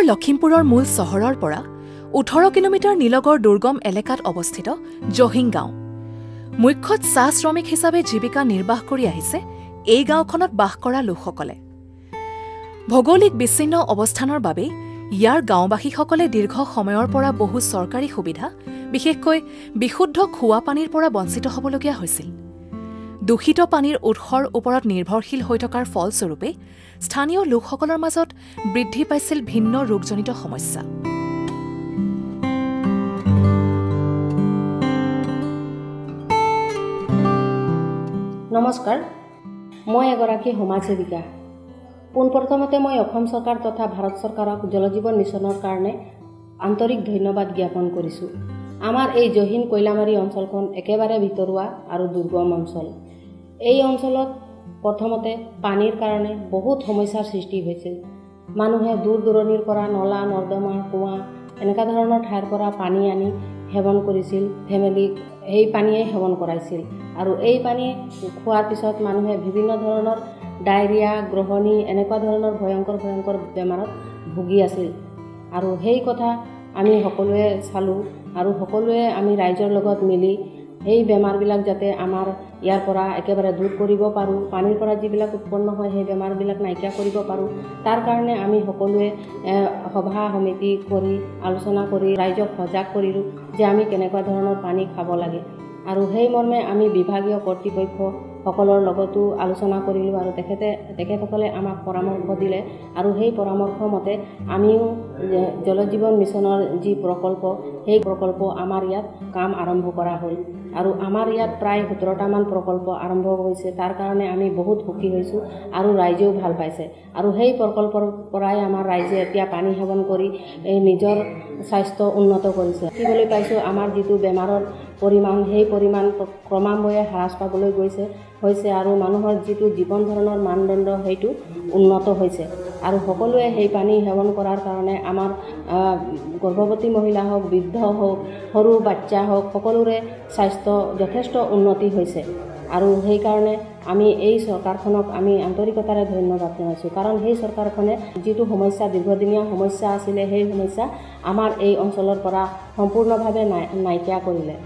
লখিমপুৰৰ মূল চহৰৰ পৰা 18 কিলোমিটাৰ নিলগৰ দুৰ্গম এলেকাত অৱস্থিত জহিং গাঁও। মুখ্যত চাহ শ্ৰমিক হিচাপে জীৱিকা নিৰ্বাহ কৰি আহিছে এই গাঁওখনত বাস কৰা লোকসকলে। ভৌগোলিক বিচ্ছিন্ন অৱস্থানৰ বাবে ইয়াৰ গাঁওবাসীসকলে দীৰ্ঘ সময়ৰ পৰা বহু চৰকাৰী সুবিধা, বিশেষকৈ বিশুদ্ধ খোৱা পানীৰ পৰা বঞ্চিত হ'বলগীয়া হৈছিল। দূষিত পানীৰ উৎসৰ ওপৰত নিৰ্ভৰশীল হৈ থকাৰ ফলস্বৰূপে স্থানীয় লোকসকলৰ মাজত বৃদ্ধি পাইছিল ভিন্ন ৰোগজনিত সমস্যা। নমস্কাৰ, মই এগৰাকী সমাজসেৱিকা। পোনপ্ৰথমতে মই অসম চৰকাৰ তথা ভাৰত চৰকাৰক জল জীৱন মিছনৰ কাৰণে আন্তৰিক ধন্যবাদ জ্ঞাপন কৰিছোঁ। আমাৰ এই জহিং কৈলামাৰী অঞ্চলখন একেবাৰে ভিতৰুৱা আৰু দুৰ্গম অঞ্চল। এই অঞ্চলত প্ৰথমতে পানীৰ কাৰণে বহুত সমস্যাৰ সৃষ্টি হৈছিল। মানুহে দূৰ দূৰণিৰ পৰা নলা নৰ্দমা কুঁৱা এনেকুৱা ধৰণৰ ঠাইৰ পৰা পানী আনি সেৱন কৰিছিল। ফেমিলিক এই পানীয়ে সেৱন কৰাইছিল আৰু এই পানী খোৱাৰ পিছত মানুহে বিভিন্ন ধৰণৰ ডায়েৰিয়া, গ্ৰহণী এনেকুৱা ধৰণৰ ভয়ংকৰ বেমাৰত ভুগি আছিল। আৰু সেই কথা আমি সকলোৱে চালোঁ আৰু সকলোৱে আমি ৰাইজৰ লগত মিলি এই বেমাৰবিলাক যাতে আমাৰ ইয়াৰ পৰা একেবাৰে দূৰ কৰিব পাৰোঁ, পানীৰ পৰা যিবিলাক উৎপন্ন হয় সেই বেমাৰবিলাক নাইকিয়া কৰিব পাৰোঁ, তাৰ কাৰণে আমি সকলোৱে সভা সমিতি কৰি আলোচনা কৰি ৰাইজক সজাগ কৰিলোঁ যে আমি কেনেকুৱা ধৰণৰ পানী খাব লাগে। আৰু সেই মৰ্মে আমি বিভাগীয় কৰ্তৃপক্ষসকলৰ লগতো আলোচনা কৰিলোঁ আৰু তেখেতসকলে আমাক পৰামৰ্শ দিলে আৰু সেই পৰামৰ্শ মতে আমিও জল জীৱন মিছনৰ যি প্ৰকল্প সেই প্ৰকল্প আমাৰ ইয়াত কাম আৰম্ভ কৰা হ'ল আৰু আমাৰ ইয়াত প্ৰায় 17টামান প্ৰকল্প আৰম্ভ হৈছে। তাৰ কাৰণে আমি বহুত সুখী হৈছোঁ আৰু ৰাইজেও ভাল পাইছে আৰু সেই প্ৰকল্পৰ পৰাই আমাৰ ৰাইজে এতিয়া পানী সেৱন কৰি নিজৰ স্বাস্থ্য উন্নত কৰিছে। দেখিবলৈ পাইছোঁ আমাৰ যিটো বেমাৰৰ পৰিমাণ সেই পৰিমাণ ক্ৰমান্বয়ে হ্ৰাস পাবলৈ হৈছে আৰু মানুহৰ যিটো জীৱন ধাৰণৰ মানদণ্ড সেইটো উন্নত হৈছে আৰু সকলোৱে সেই পানী সেৱন কৰাৰ কাৰণে আমাৰ গৰ্ভৱতী মহিলা হওক, বৃদ্ধ হওক, সৰু বাচ্চা হওক, সকলোৰে স্বাস্থ্য যথেষ্ট উন্নতি হৈছে। আৰু সেইকাৰণে আমি এই চৰকাৰখনক আমি আন্তৰিকতাৰে ধন্যবাদ জনাইছোঁ, কাৰণ সেই চৰকাৰখনে যিটো সমস্যা দীৰ্ঘদিনীয়া সমস্যা আছিলে সেই সমস্যা আমাৰ এই অঞ্চলৰ পৰা সম্পূৰ্ণভাৱে নাইকিয়া কৰিলে।